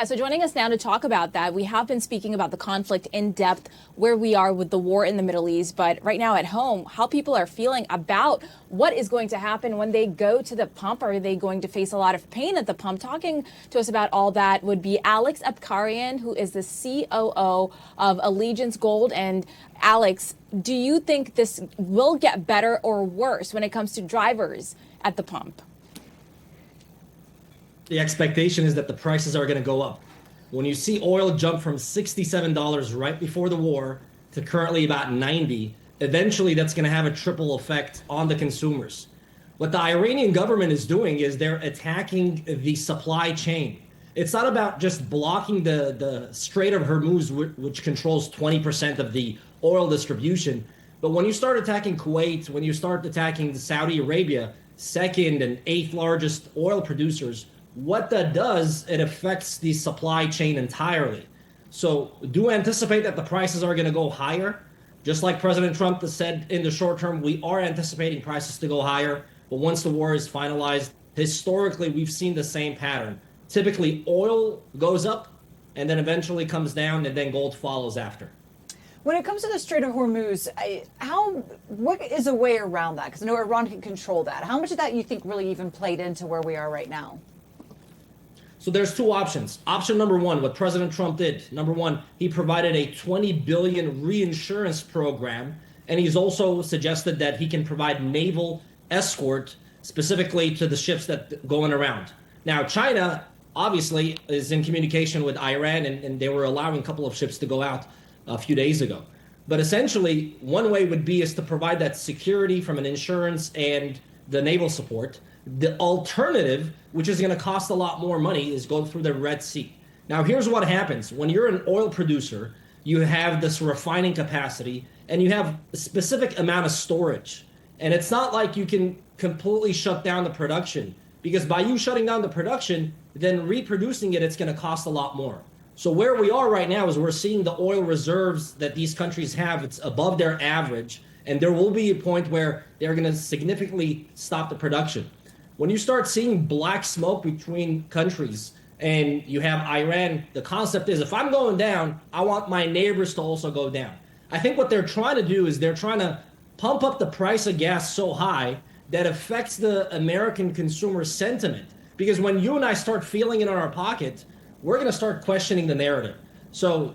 So joining us now to talk about that, we have been speaking about the conflict in depth, where we are with the war in the Middle East, but right now at home, how people are feeling about what is going to happen when they go to the pump. Are they going to face a lot of pain at the pump? Talking to us about all that would be Alex Ebkarian, who is the COO of Allegiance Gold. And Alex, do you think this will get better or worse when it comes to drivers at the pump? The expectation is that the prices are going to go up. When you see oil jump from $67 right before the war to currently about 90, eventually that's going to have a triple effect on the consumers. What the Iranian government is doing is they're attacking the supply chain. It's not about just blocking the Strait of Hormuz, which controls 20% of the oil distribution. But when you start attacking Kuwait, when you start attacking Saudi Arabia, second and eighth largest oil producers, what that does, it affects the supply chain entirely. So do anticipate that the prices are going to go higher. Just like President Trump has said, in the short term, we are anticipating prices to go higher. But once the war is finalized, historically, we've seen the same pattern. Typically, oil goes up and then eventually comes down, and then gold follows after. When it comes to the Strait of Hormuz, what is a way around that? Because I know Iran can control that. How much of that you think really even played into where we are right now? So there's two options. Option number one, what President Trump did. Number one, he provided a $20 billion reinsurance program, and he's also suggested that he can provide naval escort specifically to the ships that going around. Now, China obviously is in communication with Iran, and they were allowing a couple of ships to go out a few days ago. But essentially, one way would be is to provide that security from an insurance and the naval support. The alternative, which is going to cost a lot more money, is go through the Red Sea. Now, here's what happens. When you're an oil producer, you have this refining capacity and you have a specific amount of storage. And it's not like you can completely shut down the production, because by you shutting down the production, then reproducing it, it's going to cost a lot more. So where we are right now is we're seeing the oil reserves that these countries have, it's above their average. And there will be a point where they're going to significantly stop the production. When you start seeing black smoke between countries and you have Iran, the concept is, if I'm going down, I want my neighbors to also go down. I think what they're trying to do is they're trying to pump up the price of gas so high that affects the American consumer sentiment. Because when you and I start feeling it in our pocket, we're going to start questioning the narrative. So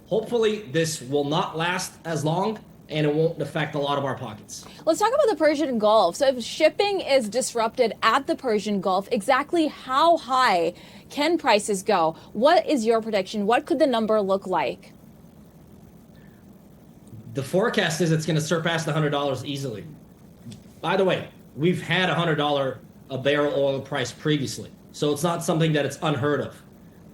hopefully this will not last as long, and it won't affect a lot of our pockets. Let's talk about the Persian Gulf. So if shipping is disrupted at the Persian Gulf, exactly how high can prices go? What is your prediction? What could the number look like? The forecast is it's going to surpass the $100 easily. By the way, we've had $100 a barrel oil price previously, so it's not something that it's unheard of.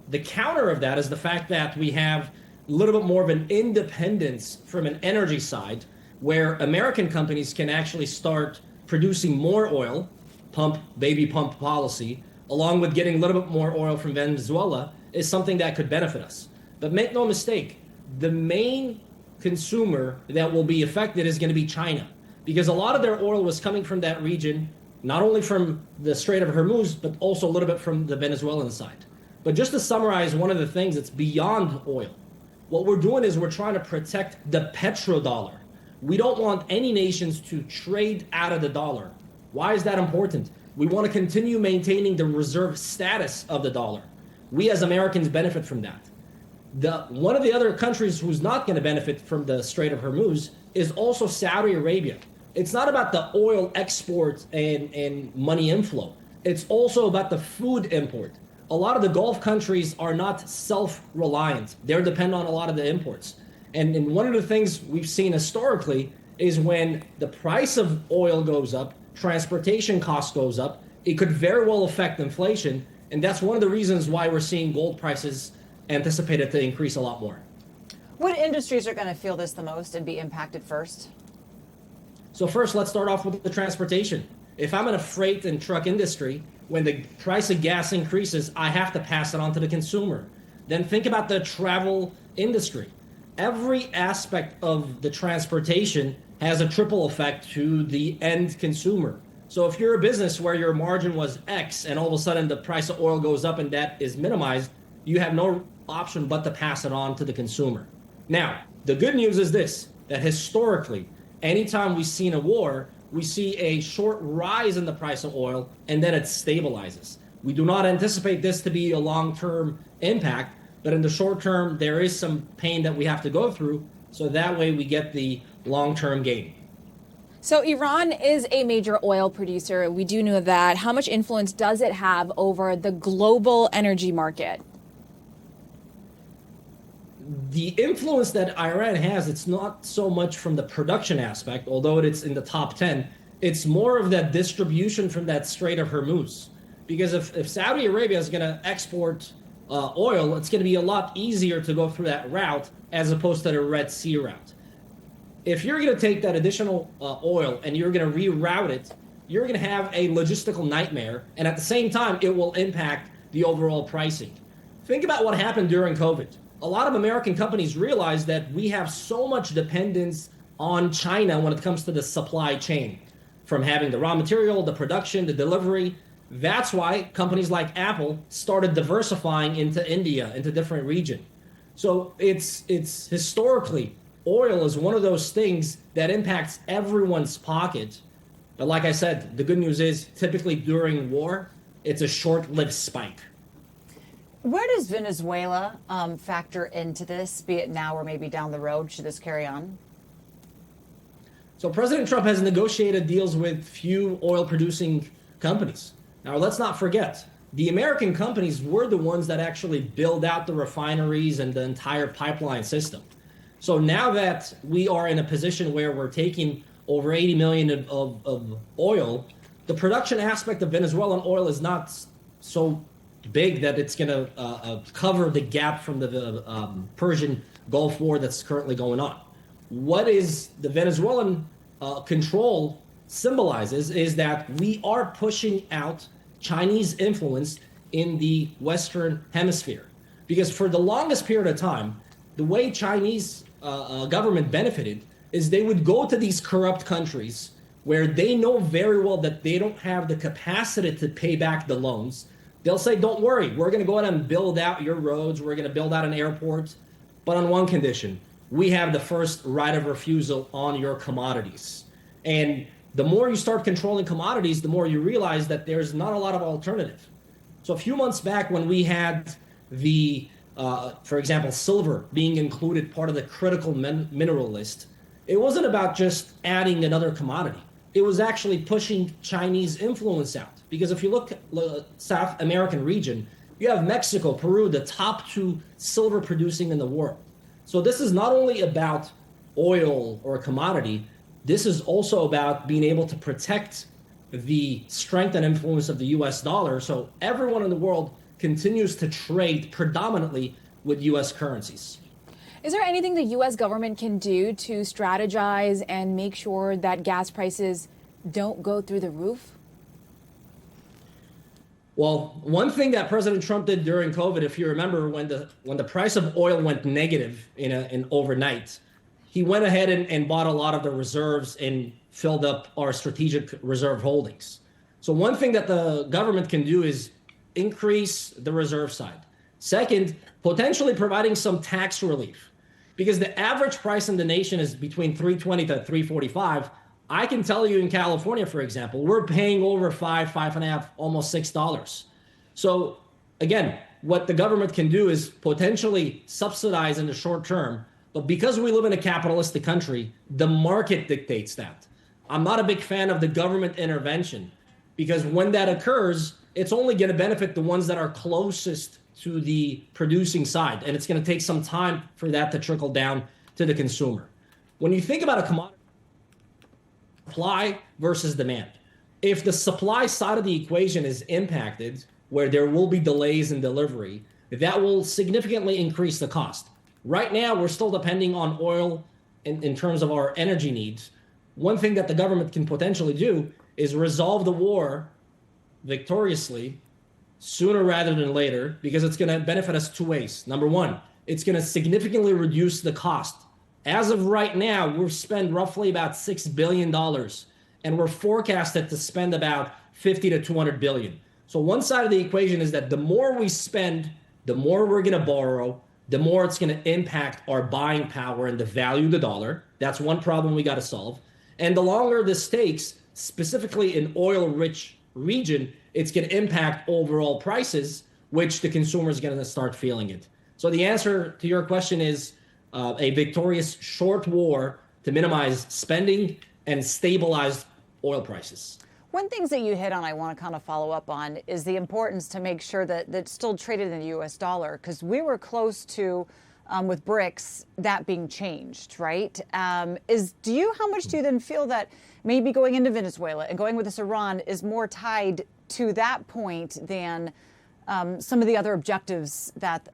The counter of that is the fact that we have a little bit more of an independence from an energy side, where American companies can actually start producing more oil, baby pump policy, along with getting a little bit more oil from Venezuela, is something that could benefit us. But make no mistake, the main consumer that will be affected is going to be China, because a lot of their oil was coming from that region, not only from the Strait of Hormuz, but also a little bit from the Venezuelan side. But just to summarize one of the things that's beyond oil, what we're doing is we're trying to protect the petrodollar. We don't want any nations to trade out of the dollar. Why is that important? We want to continue maintaining the reserve status of the dollar. We as Americans benefit from that. One of the other countries who's not going to benefit from the Strait of Hormuz is also Saudi Arabia. It's not about the oil export and money inflow. It's also about the food import. A lot of the Gulf countries are not self-reliant. They're dependent on a lot of the imports. And one of the things we've seen historically is when the price of oil goes up, transportation cost goes up, it could very well affect inflation. And that's one of the reasons why we're seeing gold prices anticipated to increase a lot more. What industries are going to feel this the most and be impacted first? So first, let's start off with the transportation. If I'm in a freight and truck industry, when the price of gas increases, I have to pass it on to the consumer. Then think about the travel industry. Every aspect of the transportation has a triple effect to the end consumer. So if you're a business where your margin was X and all of a sudden the price of oil goes up and that is minimized, you have no option but to pass it on to the consumer. Now, the good news is this, that historically, anytime we've seen a war, we see a short rise in the price of oil and then it stabilizes. We do not anticipate this to be a long-term impact, but in the short term, there is some pain that we have to go through, so that way we get the long-term gain. So Iran is a major oil producer. We do know that. How much influence does it have over the global energy market? The influence that Iran has, it's not so much from the production aspect, although it's in the top 10. It's more of that distribution from that Strait of Hormuz. Because if Saudi Arabia is going to export oil, it's going to be a lot easier to go through that route as opposed to the Red Sea route. If you're going to take that additional oil and you're going to reroute it, you're going to have a logistical nightmare. And at the same time, it will impact the overall pricing. Think about what happened during COVID. A lot of American companies realized that we have so much dependence on China when it comes to the supply chain, from having the raw material, the production, the delivery. That's why companies like Apple started diversifying into India, into different regions. So it's historically, oil is one of those things that impacts everyone's pocket. But like I said, the good news is typically during war, it's a short-lived spike. Where does Venezuela factor into this, be it now or maybe down the road, should this carry on? So President Trump has negotiated deals with few oil-producing companies. Now, let's not forget, the American companies were the ones that actually build out the refineries and the entire pipeline system. So now that we are in a position where we're taking over 80 million of oil, the production aspect of Venezuelan oil is not so big that it's going to cover the gap from the Persian Gulf War that's currently going on. What is the Venezuelan control symbolizes is that we are pushing out Chinese influence in the Western Hemisphere. Because for the longest period of time, the way Chinese government benefited is they would go to these corrupt countries where they know very well that they don't have the capacity to pay back the loans. They'll say, don't worry, we're going to go ahead and build out your roads. We're going to build out an airport. But on one condition, we have the first right of refusal on your commodities. And the more you start controlling commodities, the more you realize that there's not a lot of alternative. So a few months back when we had the, for example, silver being included part of the critical mineral list, it wasn't about just adding another commodity. It was actually pushing Chinese influence out. Because if you look at the South American region, you have Mexico, Peru, the top two silver producing in the world. So this is not only about oil or a commodity, this is also about being able to protect the strength and influence of the US dollar. So everyone in the world continues to trade predominantly with US currencies. Is there anything the U.S. government can do to strategize and make sure that gas prices don't go through the roof? Well, one thing that President Trump did during COVID, if you remember, when the price of oil went negative in overnight, he went ahead and bought a lot of the reserves and filled up our strategic reserve holdings. So one thing that the government can do is increase the reserve side. Second, potentially providing some tax relief. Because the average price in the nation is between $3.20 to $3.45. I can tell you in California, for example, we're paying over $5.50, almost $6. So again, what the government can do is potentially subsidize in the short term. But because we live in a capitalistic country, the market dictates that. I'm not a big fan of the government intervention because when that occurs, it's only going to benefit the ones that are closest to the producing side. And it's going to take some time for that to trickle down to the consumer. When you think about a commodity, supply versus demand, if the supply side of the equation is impacted, where there will be delays in delivery, that will significantly increase the cost. Right now, we're still depending on oil in terms of our energy needs. One thing that the government can potentially do is resolve the war victoriously sooner rather than later, because it's going to benefit us two ways. Number one, it's going to significantly reduce the cost. As of right now, we've spent roughly about $6 billion, and we're forecasted to spend about 50 to 200 billion. So one side of the equation is that the more we spend the more we're going to borrow, the more it's going to impact our buying power and the value of the dollar. That's one problem we got to solve. And the longer this takes, specifically in oil-rich region, it's going to impact overall prices, which the consumer is going to start feeling it. So the answer to your question is a victorious short war to minimize spending and stabilize oil prices. One things that you hit on I want to kind of follow up on is the importance to make sure that that's still traded in the U.S. dollar, because we were close to, with BRICS, that being changed, right? How much do you then feel that maybe going into Venezuela and going with this Iran is more tied to that point than some of the other objectives that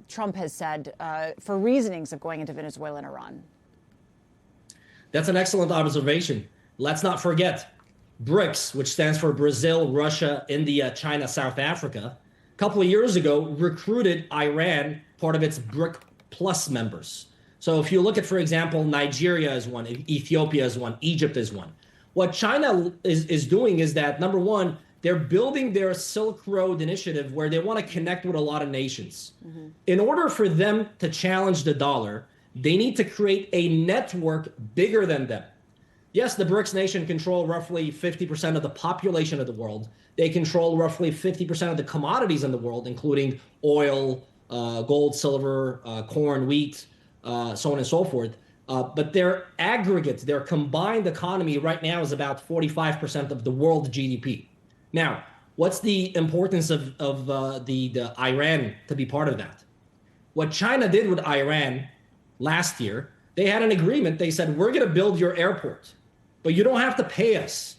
Trump has said for reasonings of going into Venezuela and Iran? That's an excellent observation. Let's not forget BRICS, which stands for Brazil, Russia, India, China, South Africa, a couple of years ago recruited Iran, part of its BRIC Plus members. So if you look at, for example, Nigeria is one, Ethiopia is one, Egypt is one. What China is doing is that, number one, they're building their Silk Road initiative where they want to connect with a lot of nations. Mm-hmm. In order for them to challenge the dollar, they need to create a network bigger than them. Yes, the BRICS nation control roughly 50% of the population of the world. They control roughly 50% of the commodities in the world, including oil, gold, silver, corn, wheat, so on and so forth. But their aggregate, their combined economy right now is about 45% of the world GDP. Now, what's the importance of the Iran to be part of that? What China did with Iran last year, they had an agreement. They said, we're going to build your airport, but you don't have to pay us.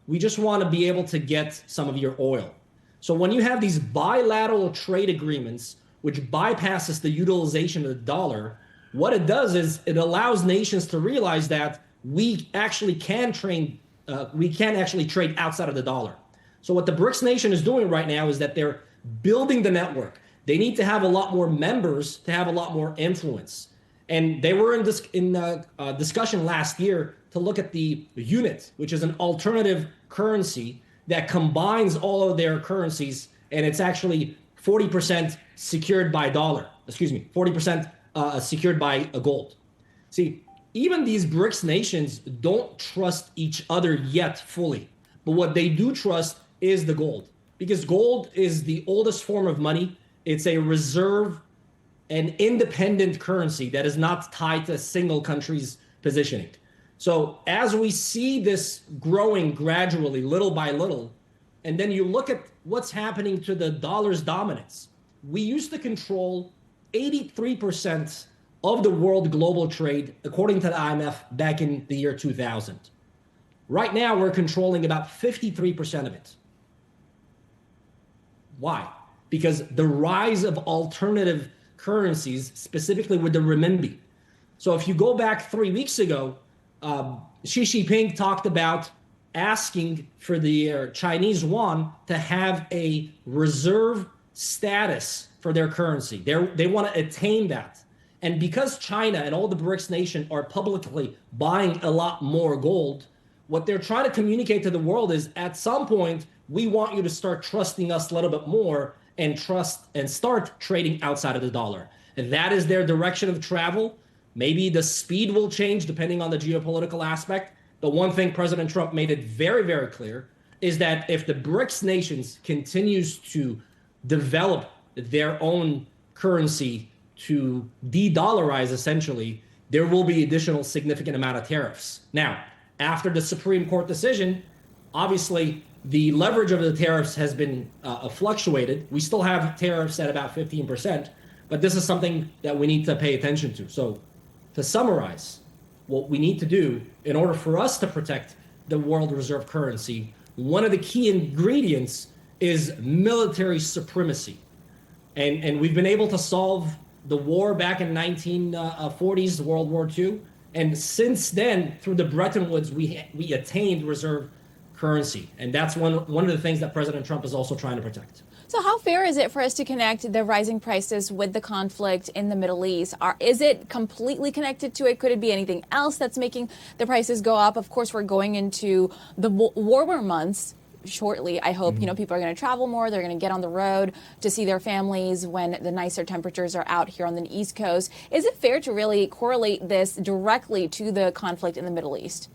We just want to be able to get some of your oil. So when you have these bilateral trade agreements, which bypasses the utilization of the dollar, what it does is it allows nations to realize that we actually can trade outside of the dollar. So what the BRICS nation is doing right now is that they're building the network. They need to have a lot more members to have a lot more influence. And they were in discussion last year to look at the unit, which is an alternative currency that combines all of their currencies, and it's actually 40% secured by 40% secured by a gold. See, even these BRICS nations don't trust each other yet fully, but what they do trust is the gold, because gold is the oldest form of money. It's a reserve and independent currency that is not tied to a single country's positioning. So as we see this growing gradually, little by little, and then you look at what's happening to the dollar's dominance, we used to control 83% of the world global trade, according to the IMF, back in the year 2000. Right now, we're controlling about 53% of it. Why? Because the rise of alternative currencies, specifically with the renminbi. So if you go back 3 weeks ago, Xi Jinping talked about asking for the Chinese yuan to have a reserve status for their currency. They want to attain that. And because China and all the BRICS nations are publicly buying a lot more gold, what they're trying to communicate to the world is, at some point, we want you to start trusting us a little bit more and start trading outside of the dollar. And that is their direction of travel. Maybe the speed will change depending on the geopolitical aspect. But one thing President Trump made it very, very clear is that if the BRICS nations continues to develop their own currency to de-dollarize, essentially, there will be additional significant amount of tariffs. Now, after the Supreme Court decision, obviously, the leverage of the tariffs has been fluctuated. We still have tariffs at about 15%, but this is something that we need to pay attention to. So to summarize, what we need to do in order for us to protect the world reserve currency, one of the key ingredients is military supremacy. And we've been able to solve the war back in 1940s, World War II. And since then, through the Bretton Woods, we attained reserve currency. And that's one of the things that President Trump is also trying to protect. So how fair is it for us to connect the rising prices with the conflict in the Middle East? Is it completely connected to it? Could it be anything else that's making the prices go up? Of course, we're going into the warmer months. shortly. I hope, people are going to travel more. They're going to get on the road to see their families when the nicer temperatures are out here on the East Coast. Is it fair to really correlate this directly to the conflict in the Middle East?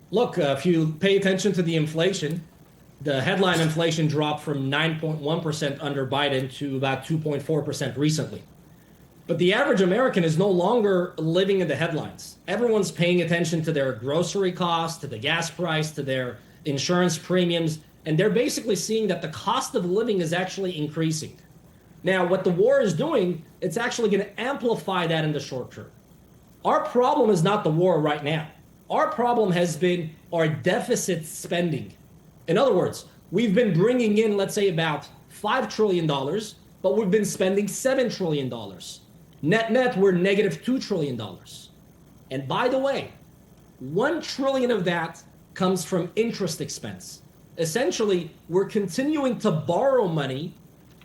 Look, if you pay attention to the inflation, the headline inflation dropped from 9.1% under Biden to about 2.4% recently. But the average American is no longer living in the headlines. Everyone's paying attention to their grocery costs, to the gas price, to their insurance premiums, and they're basically seeing that the cost of living is actually increasing. Now, what the war is doing, it's actually going to amplify that in the short term. Our problem is not the war right now. Our problem has been our deficit spending. In other words, we've been bringing in, let's say, about $5 trillion, but we've been spending $7 trillion. Net, we're negative $2 trillion. And by the way, $1 trillion of that comes from interest expense. Essentially, we're continuing to borrow money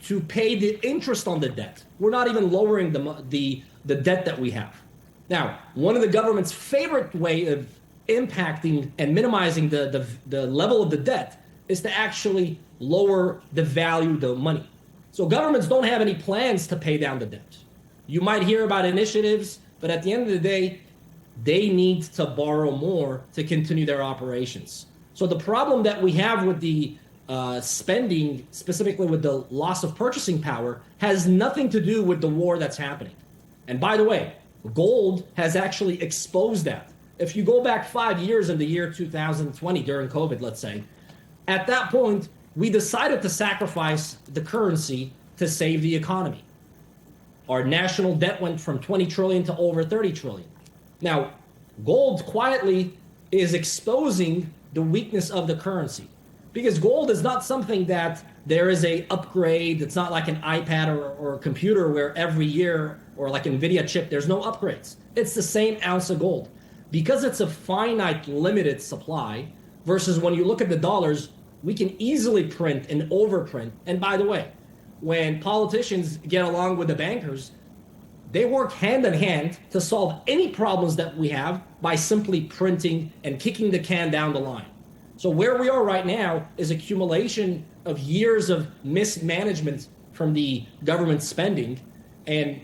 to pay the interest on the debt. We're not even lowering the debt that we have. Now, one of the government's favorite way of impacting and minimizing the level of the debt is to actually lower the value of the money. So governments don't have any plans to pay down the debt. You might hear about initiatives, but at the end of the day, they need to borrow more to continue their operations. So the problem that we have with the spending, specifically with the loss of purchasing power, has nothing to do with the war that's happening. And by the way, gold has actually exposed that. If you go back 5 years in the year 2020 during COVID, let's say, at that point, we decided to sacrifice the currency to save the economy. Our national debt went from 20 trillion to over 30 trillion. Now, gold quietly is exposing the weakness of the currency, because gold is not something that there is a upgrade. It's not like an iPad or a computer where every year, or like NVIDIA chip, there's no upgrades. It's the same ounce of gold. Because it's a finite, limited supply, versus when you look at the dollars, we can easily print and overprint. And by the way, when politicians get along with the bankers, they work hand in hand to solve any problems that we have by simply printing and kicking the can down the line. So where we are right now is accumulation of years of mismanagement from the government spending, and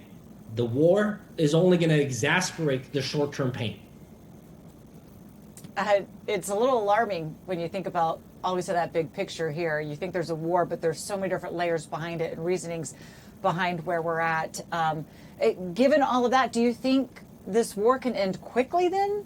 the war is only going to exacerbate the short-term pain. It's a little alarming when you think about always that big picture here. You think there's a war, but there's so many different layers behind it and reasonings behind where we're at. Given all of that, do you think this war can end quickly then?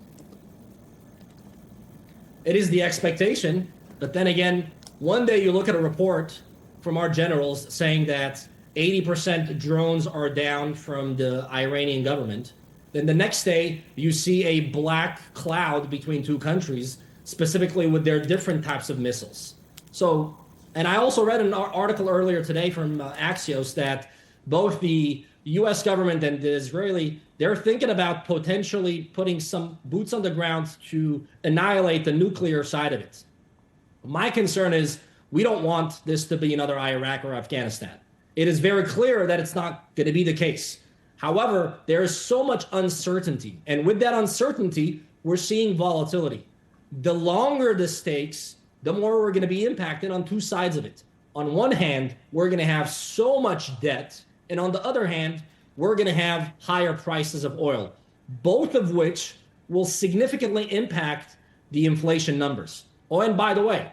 It is the expectation, but then again, one day you look at a report from our generals saying that 80% drones are down from the Iranian government. Then the next day, you see a black cloud between two countries, specifically with their different types of missiles. So, and I also read an article earlier today from Axios that both the US government and the Israeli, they're thinking about potentially putting some boots on the ground to annihilate the nuclear side of it. My concern is we don't want this to be another Iraq or Afghanistan. It is very clear that it's not going to be the case. However, there is so much uncertainty. And with that uncertainty, we're seeing volatility. The longer the stakes, the more we're going to be impacted on two sides of it. On one hand, we're going to have so much debt. And on the other hand, we're going to have higher prices of oil, both of which will significantly impact the inflation numbers. Oh, and by the way,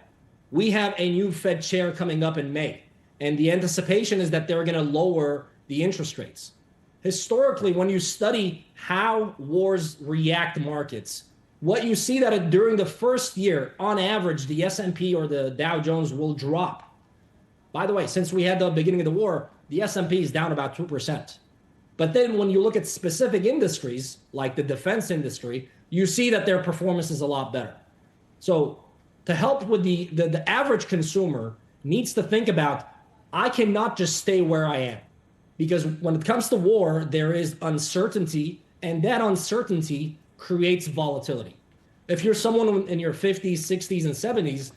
we have a new Fed chair coming up in May. And the anticipation is that they're going to lower the interest rates. Historically, when you study how wars react markets, what you see that during the first year, on average, the S&P or the Dow Jones will drop. By the way, since we had the beginning of the war, the S&P is down about 2%. But then when you look at specific industries, like the defense industry, you see that their performance is a lot better. So to help with the average consumer needs to think about, I cannot just stay where I am. Because when it comes to war, there is uncertainty, and that uncertainty creates volatility. If you're someone in your 50s, 60s, and 70s,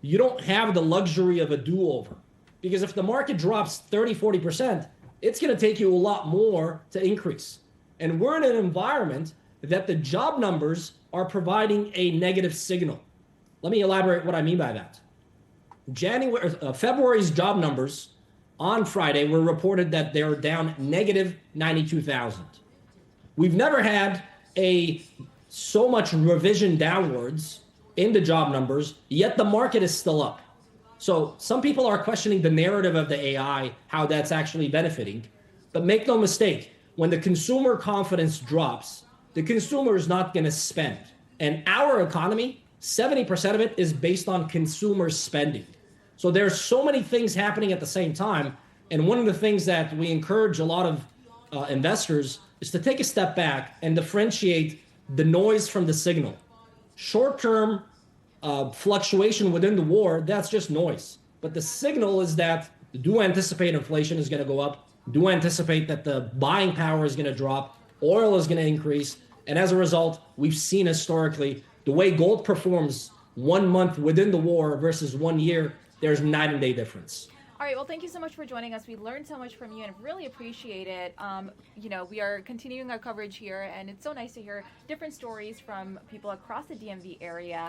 you don't have the luxury of a do-over. Because if the market drops 30, 40%, it's going to take you a lot more to increase. And we're in an environment that the job numbers are providing a negative signal. Let me elaborate what I mean by that. February's job numbers on Friday were reported that they're down negative 92,000. We've never had so much revision downwards in the job numbers, yet the market is still up. So some people are questioning the narrative of the AI, how that's actually benefiting. But make no mistake, when the consumer confidence drops, the consumer is not going to spend. And our economy, 70% of it is based on consumer spending. So there's so many things happening at the same time. And one of the things that we encourage a lot of investors is to take a step back and differentiate the noise from the signal. Short-term fluctuation within the war, that's just noise. But the signal is that do anticipate inflation is going to go up, do anticipate that the buying power is going to drop, oil is going to increase, and as a result, we've seen historically the way gold performs 1 month within the war versus 1 year, there's night and day difference. All right, well, thank you so much for joining us. We learned so much from you and really appreciate it. We are continuing our coverage here, and it's so nice to hear different stories from people across the DMV area.